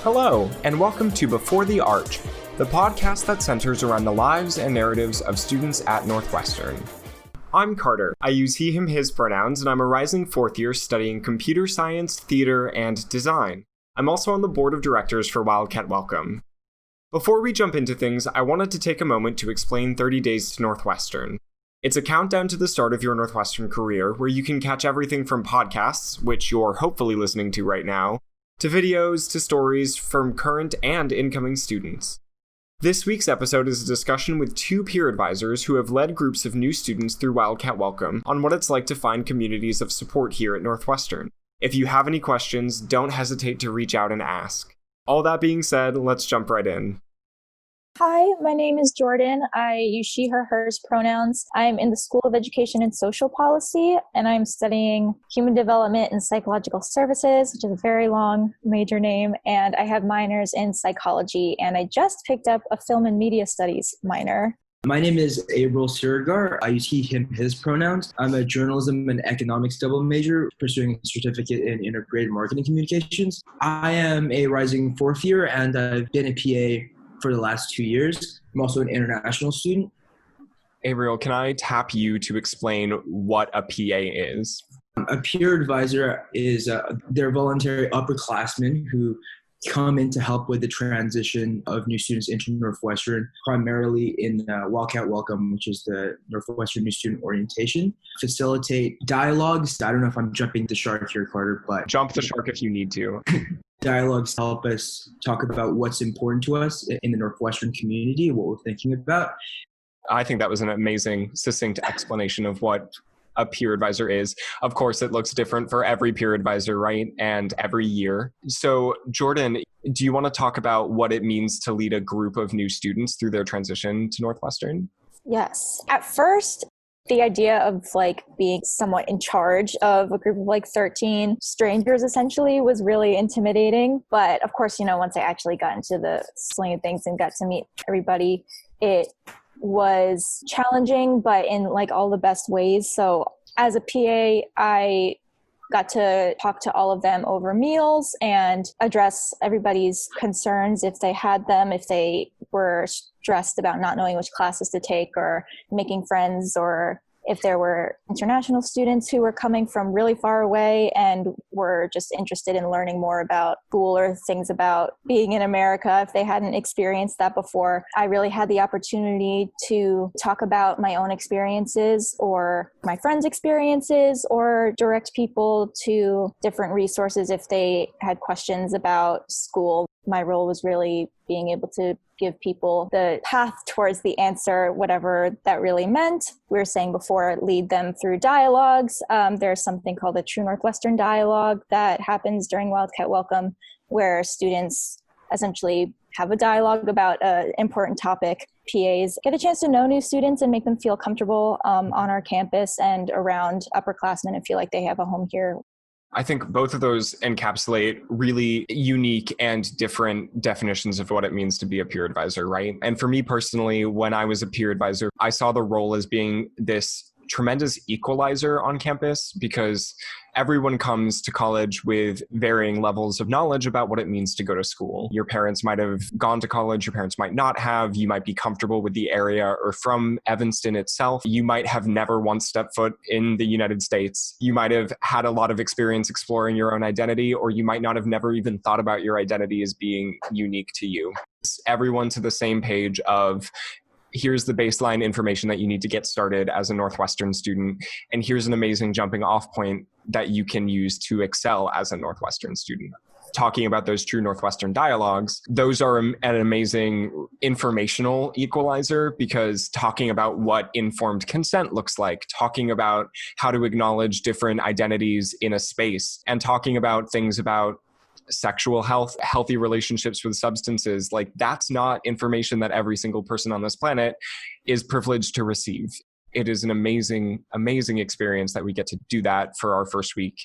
Hello, and welcome to Before the Arch, the podcast that centers around the lives and narratives of students at Northwestern. I'm Carter. I use he, him, his pronouns, and I'm a rising fourth year studying computer science, theater, and design. I'm also on the board of directors for Wildcat Welcome. Before we jump into things, I wanted to take a moment to explain 30 Days to Northwestern. It's a countdown to the start of your Northwestern career where you can catch everything from podcasts, which you're hopefully listening to right now, to videos, to stories from current and incoming students. This week's episode is a discussion with two peer advisors who have led groups of new students through Wildcat Welcome on what it's like to find communities of support here at Northwestern. If you have any questions, don't hesitate to reach out and ask. All that being said, let's jump right in. Hi, my name is Jordan. I use she, her, hers pronouns. I'm in the School of Education and Social Policy, and I'm studying Human Development and Psychological Services, which is a very long major name, and I have minors in Psychology, and I just picked up a Film and Media Studies minor. My name is Abriel. I use he, him, his pronouns. I'm a journalism and economics double major pursuing a certificate in integrated marketing communications. I am a rising fourth year, and I've been a PA for the last 2 years. I'm also an international student. Abriel, can I tap you to explain what a PA is? A peer advisor is they're voluntary upperclassmen who come in to help with the transition of new students into Northwestern, primarily in Wildcat Welcome, which is the Northwestern New Student Orientation. Facilitate dialogues. I don't know if I'm jumping the shark here, Carter, but Jump the shark if you need to. Dialogues help us talk about what's important to us in the Northwestern community, what we're thinking about. I think that was an amazing, succinct explanation of what a peer advisor is. Of course, it looks different for every peer advisor, right? And every year. So, Jordan, do you want to talk about what it means to lead a group of new students through their transition to Northwestern? Yes. At first, the idea of being somewhat in charge of a group of 13 strangers essentially was really intimidating. But of course, once I actually got into the swing of things and got to meet everybody, it was challenging, but in all the best ways. So as a PA, I got to talk to all of them over meals and address everybody's concerns if they had them, if they were stressed about not knowing which classes to take or making friends, or if there were international students who were coming from really far away and were just interested in learning more about school or things about being in America if they hadn't experienced that before. I really had the opportunity to talk about my own experiences or my friends' experiences, or direct people to different resources if they had questions about school. My role was really being able to give people the path towards the answer, whatever that really meant. We were saying before, lead them through dialogues. There's something called a True Northwestern Dialogue that happens during Wildcat Welcome, where students essentially have a dialogue about an important topic. PAs get a chance to know new students and make them feel comfortable on our campus and around upperclassmen and feel like they have a home here. I think both of those encapsulate really unique and different definitions of what it means to be a peer advisor, right? And for me personally, when I was a peer advisor, I saw the role as being this tremendous equalizer on campus, because everyone comes to college with varying levels of knowledge about what it means to go to school. Your parents might have gone to college, your parents might not have, you might be comfortable with the area or from Evanston itself. You might have never once stepped foot in the United States. You might have had a lot of experience exploring your own identity, or you might not have never even thought about your identity as being unique to you. It's everyone to the same page of, here's the baseline information that you need to get started as a Northwestern student, and here's an amazing jumping off point that you can use to excel as a Northwestern student. Talking about those true Northwestern dialogues, those are an amazing informational equalizer, because talking about what informed consent looks like, talking about how to acknowledge different identities in a space, and talking about things about sexual health, healthy relationships with substances, that's not information that every single person on this planet is privileged to receive. it is an amazing, amazing experience that we get to do that for our first week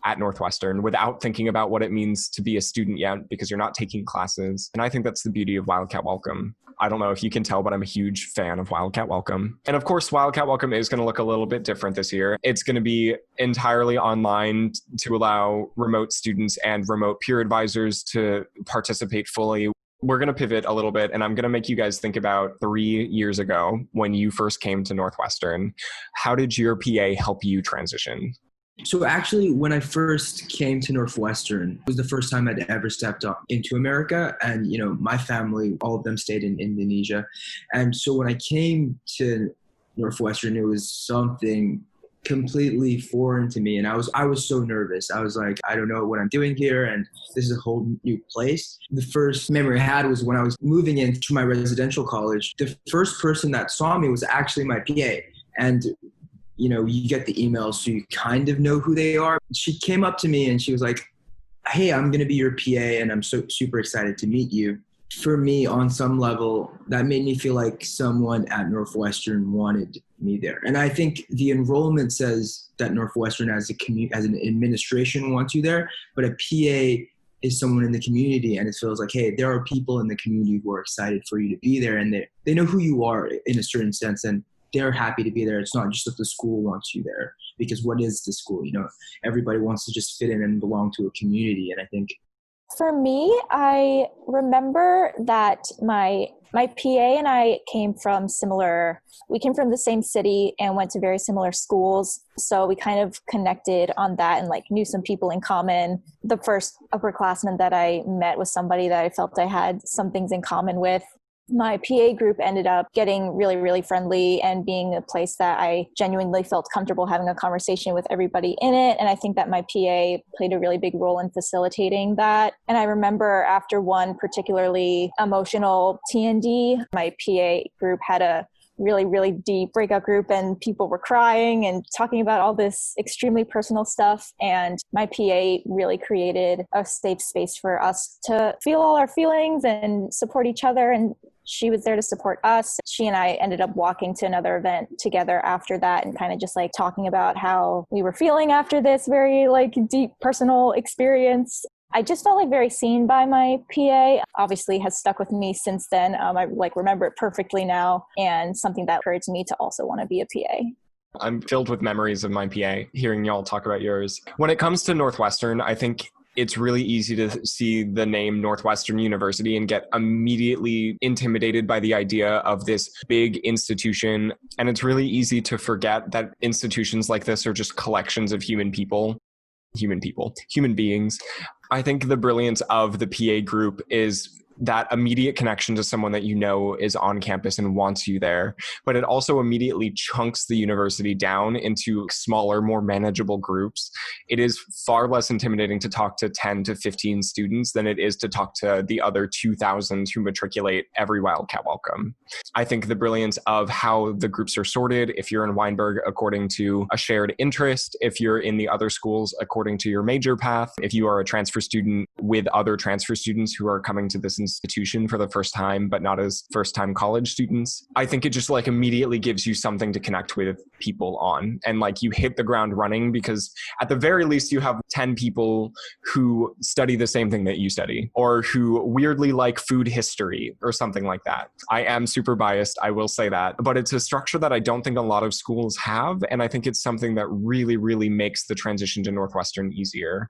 at Northwestern without thinking about what it means to be a student yet, because you're not taking classes. And I think that's the beauty of Wildcat Welcome. I don't know if you can tell, but I'm a huge fan of Wildcat Welcome. And of course, Wildcat Welcome is going to look a little bit different this year. It's going to be entirely online to allow remote students and remote peer advisors to participate fully. We're going to pivot a little bit, and I'm going to make you guys think about 3 years ago when you first came to Northwestern. How did your PA help you transition? So actually, when I first came to Northwestern, it was the first time I'd ever stepped up into America. And, my family, all of them stayed in Indonesia. And so when I came to Northwestern, it was something completely foreign to me. And I was so nervous. I was like, I don't know what I'm doing here. And this is a whole new place. The first memory I had was when I was moving into my residential college. The first person that saw me was actually my PA. And you get the emails, so you kind of know who they are. She came up to me and she was like, hey, I'm going to be your PA and I'm so super excited to meet you. For me, on some level, that made me feel like someone at Northwestern wanted me there. And I think the enrollment says that Northwestern as an administration wants you there, but a PA is someone in the community, and it feels like, hey, there are people in the community who are excited for you to be there, and they know who you are in a certain sense, and they're happy to be there. It's not just that the school wants you there, because what is the school? Everybody wants to just fit in and belong to a community. And I think for me, I remember that my PA and I came from the same city and went to very similar schools. So we kind of connected on that and knew some people in common. The first upperclassman that I met was somebody that I felt I had some things in common with. My PA group ended up getting really, really friendly and being a place that I genuinely felt comfortable having a conversation with everybody in it. And I think that my PA played a really big role in facilitating that. And I remember after one particularly emotional T&D, my PA group had a really, really deep breakout group, and people were crying and talking about all this extremely personal stuff. And my PA really created a safe space for us to feel all our feelings and support each other. And she was there to support us. She and I ended up walking to another event together after that and kind of just talking about how we were feeling after this very deep personal experience. I just felt very seen by my PA. Obviously has stuck with me since then. I remember it perfectly now, and something that encouraged me to also want to be a PA. I'm filled with memories of my PA, hearing y'all talk about yours. When it comes to Northwestern, I think it's really easy to see the name Northwestern University and get immediately intimidated by the idea of this big institution. And it's really easy to forget that institutions like this are just collections of human beings. I think the brilliance of the PA group is that immediate connection to someone that is on campus and wants you there. But it also immediately chunks the university down into smaller, more manageable groups. It is far less intimidating to talk to 10 to 15 students than it is to talk to the other 2,000 who matriculate every Wildcat Welcome. I think the brilliance of how the groups are sorted, if you're in Weinberg according to a shared interest, if you're in the other schools according to your major path, if you are a transfer student with other transfer students who are coming to this institution for the first time, but not as first-time college students. I think it just immediately gives you something to connect with people on. And you hit the ground running, because at the very least you have 10 people who study the same thing that you study, or who weirdly like food history or something like that. I am super biased, I will say that, but it's a structure that I don't think a lot of schools have. And I think it's something that really, really makes the transition to Northwestern easier.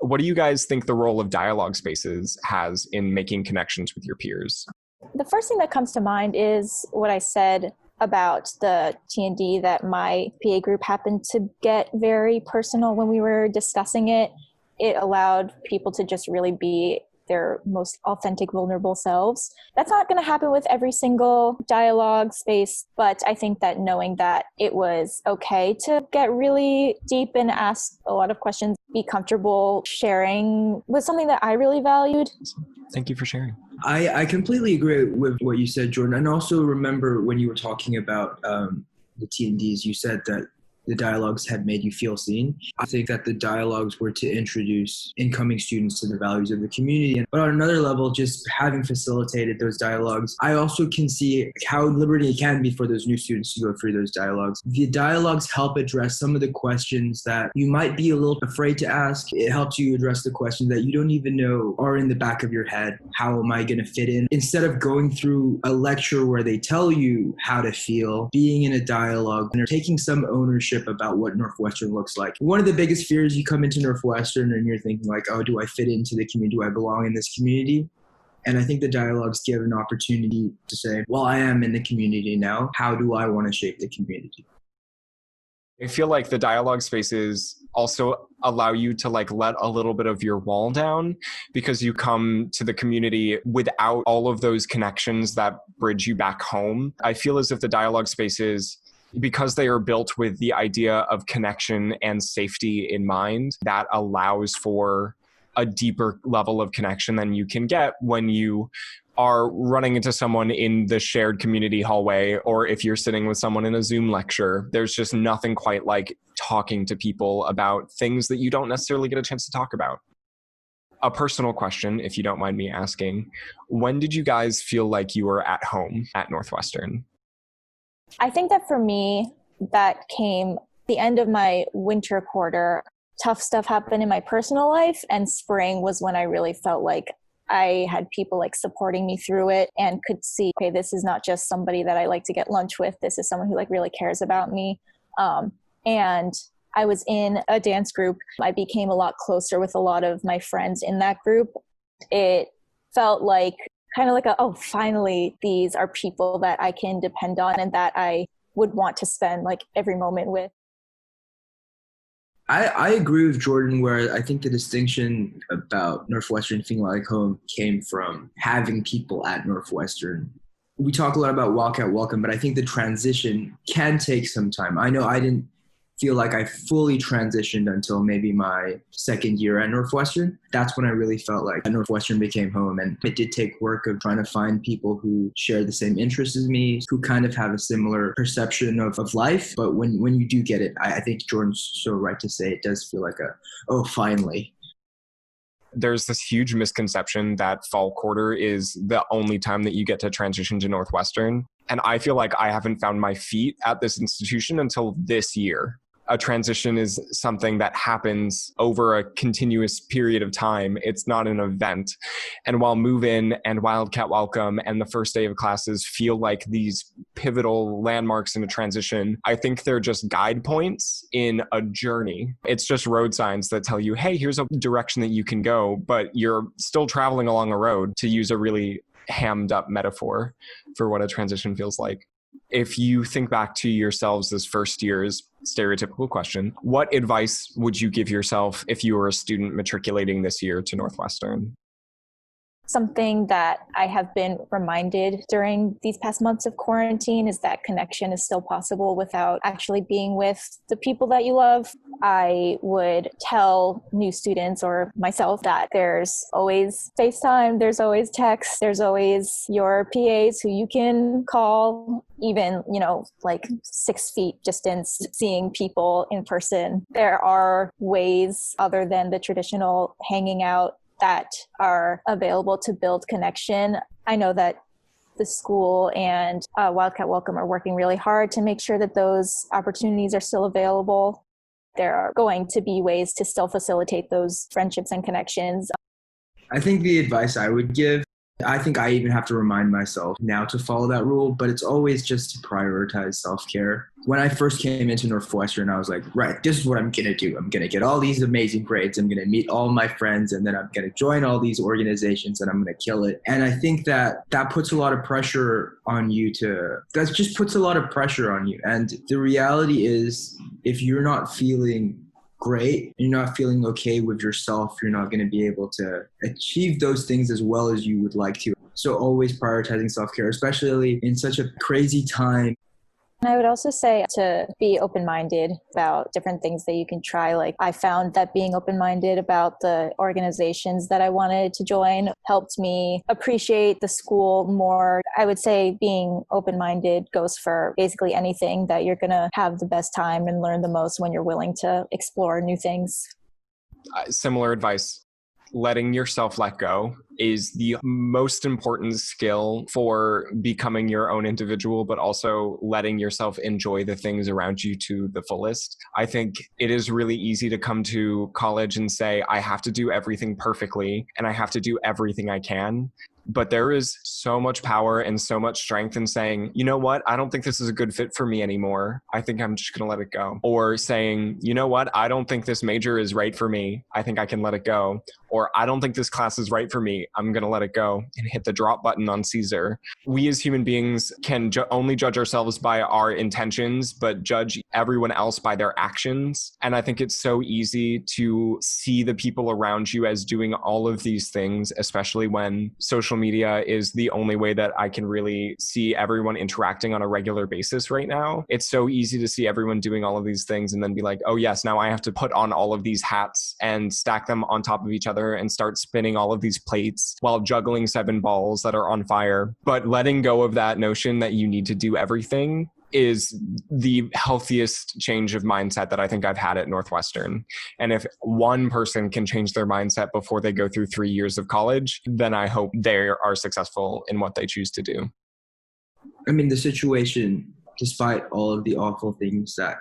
What do you guys think the role of dialogue spaces has in making connections with your peers? The first thing that comes to mind is what I said about the T&D, that my PA group happened to get very personal when we were discussing it. It allowed people to just really be their most authentic, vulnerable selves. That's not going to happen with every single dialogue space, but I think that knowing that it was okay to get really deep and ask a lot of questions, be comfortable sharing, was something that I really valued. Thank you for sharing. I completely agree with what you said, Jordan. And also remember when you were talking about the T&Ds, you said that the dialogues had made you feel seen. I think that the dialogues were to introduce incoming students to the values of the community. But on another level, just having facilitated those dialogues, I also can see how liberating it can be for those new students to go through those dialogues. The dialogues help address some of the questions that you might be a little afraid to ask. It helps you address the questions that you don't even know are in the back of your head. How am I going to fit in? Instead of going through a lecture where they tell you how to feel, being in a dialogue and taking some ownership about what Northwestern looks like. One of the biggest fears, you come into Northwestern and you're thinking like, oh, do I fit into the community? Do I belong in this community? And I think the dialogues give an opportunity to say, well, I am in the community now. How do I want to shape the community? I feel like the dialogue spaces also allow you to like let a little bit of your wall down, because you come to the community without all of those connections that bridge you back home. I feel as if the dialogue spaces, because they are built with the idea of connection and safety in mind, that allows for a deeper level of connection than you can get when you are running into someone in the shared community hallway, or if you're sitting with someone in a Zoom lecture. There's just nothing quite like talking to people about things that you don't necessarily get a chance to talk about. A personal question, if you don't mind me asking, when did you guys feel like you were at home at Northwestern? I think that for me, that came the end of my winter quarter. Tough stuff happened in my personal life, and spring was when I really felt like I had people like supporting me through it and could see, okay, this is not just somebody that I like to get lunch with. This is someone who like really cares about me. And I was in a dance group. I became a lot closer with a lot of my friends in that group. It felt like kind of like finally, these are people that I can depend on and that I would want to spend like every moment with. I agree with Jordan, where I think the distinction about Northwestern feeling like home came from having people at Northwestern. We talk a lot about walkout welcome, but I think the transition can take some time. I know I didn't feel like I fully transitioned until maybe my second year at Northwestern. That's when I really felt like Northwestern became home. And it did take work of trying to find people who share the same interests as me, who kind of have a similar perception of life. But when you do get it, I think Jordan's so right to say it does feel like finally. There's this huge misconception that fall quarter is the only time that you get to transition to Northwestern. And I feel like I haven't found my feet at this institution until this year. A transition is something that happens over a continuous period of time. It's not an event. And while move-in and Wildcat Welcome and the first day of classes feel like these pivotal landmarks in a transition, I think they're just guide points in a journey. It's just road signs that tell you, hey, here's a direction that you can go, but you're still traveling along a road, to use a really hammed up metaphor for what a transition feels like. If you think back to yourselves as first years, stereotypical question, what advice would you give yourself if you were a student matriculating this year to Northwestern? Something that I have been reminded during these past months of quarantine is that connection is still possible without actually being with the people that you love. I would tell new students or myself that there's always FaceTime, there's always text, there's always your PAs who you can call, even, like 6 feet distance, seeing people in person. There are ways other than the traditional hanging out that are available to build connection. I know that the school and Wildcat Welcome are working really hard to make sure that those opportunities are still available. There are going to be ways to still facilitate those friendships and connections. I think the advice I would give, I think I even have to remind myself now to follow that rule, but it's always just to prioritize self-care. When I first came into Northwestern, I was like, right, this is what I'm going to do. I'm going to get all these amazing grades. I'm going to meet all my friends, and then I'm going to join all these organizations, and I'm going to kill it. And I think that puts a lot of pressure on you that just puts a lot of pressure on you. And the reality is, if you're not feeling great, you're not feeling okay with yourself, you're not going to be able to achieve those things as well as you would like to. So always prioritizing self-care, especially in such a crazy time. And I would also say to be open-minded about different things that you can try. Like I found that being open-minded about the organizations that I wanted to join helped me appreciate the school more. I would say being open-minded goes for basically anything, that you're going to have the best time and learn the most when you're willing to explore new things. Similar advice. Letting yourself let go is the most important skill for becoming your own individual, but also letting yourself enjoy the things around you to the fullest. I think it is really easy to come to college and say, I have to do everything perfectly and I have to do everything I can. But there is so much power and so much strength in saying, you know what, I don't think this is a good fit for me anymore. I think I'm just going to let it go. Or saying, you know what, I don't think this major is right for me. I think I can let it go. Or I don't think this class is right for me. I'm going to let it go and hit the drop button on Caesar. We as human beings can only judge ourselves by our intentions, but judge everyone else by their actions. And I think it's so easy to see the people around you as doing all of these things, especially when social media is the only way that I can really see everyone interacting on a regular basis right now. It's so easy to see everyone doing all of these things and then be like, oh yes, now I have to put on all of these hats and stack them on top of each other and start spinning all of these plates while juggling 7 balls that are on fire. But letting go of that notion that you need to do everything is the healthiest change of mindset that I think I've had at Northwestern. And if one person can change their mindset before they go through 3 years of college, then I hope they are successful in what they choose to do. I mean, the situation, despite all of the awful things that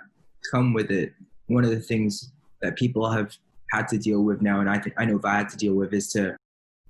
come with it, one of the things that people have had to deal with now, and I know if I had to deal with, is to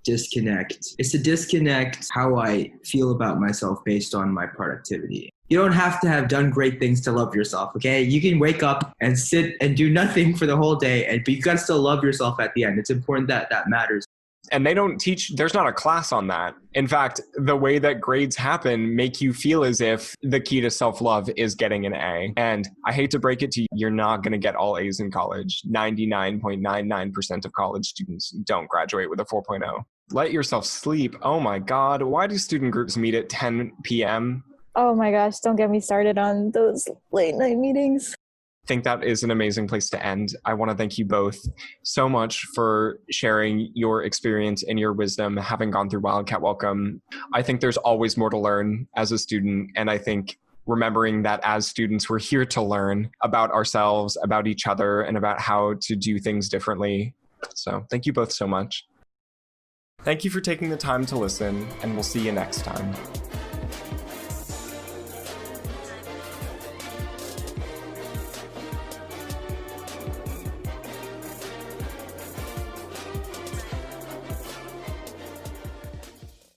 disconnect. It's to disconnect how I feel about myself based on my productivity. You don't have to have done great things to love yourself, okay? You can wake up and sit and do nothing for the whole day, but you gotta still love yourself at the end. It's important that that matters. And they don't teach, there's not a class on that. In fact, the way that grades happen make you feel as if the key to self-love is getting an A. And I hate to break it to you, you're not going to get all A's in college. 99.99% of college students don't graduate with a 4.0. Let yourself sleep. Oh my God. Why do student groups meet at 10 p.m.? Oh my gosh, don't get me started on those late night meetings. I think that is an amazing place to end. I want to thank you both so much for sharing your experience and your wisdom, having gone through Wildcat Welcome. I think there's always more to learn as a student. And I think remembering that as students, we're here to learn about ourselves, about each other, and about how to do things differently. So thank you both so much. Thank you for taking the time to listen, and we'll see you next time.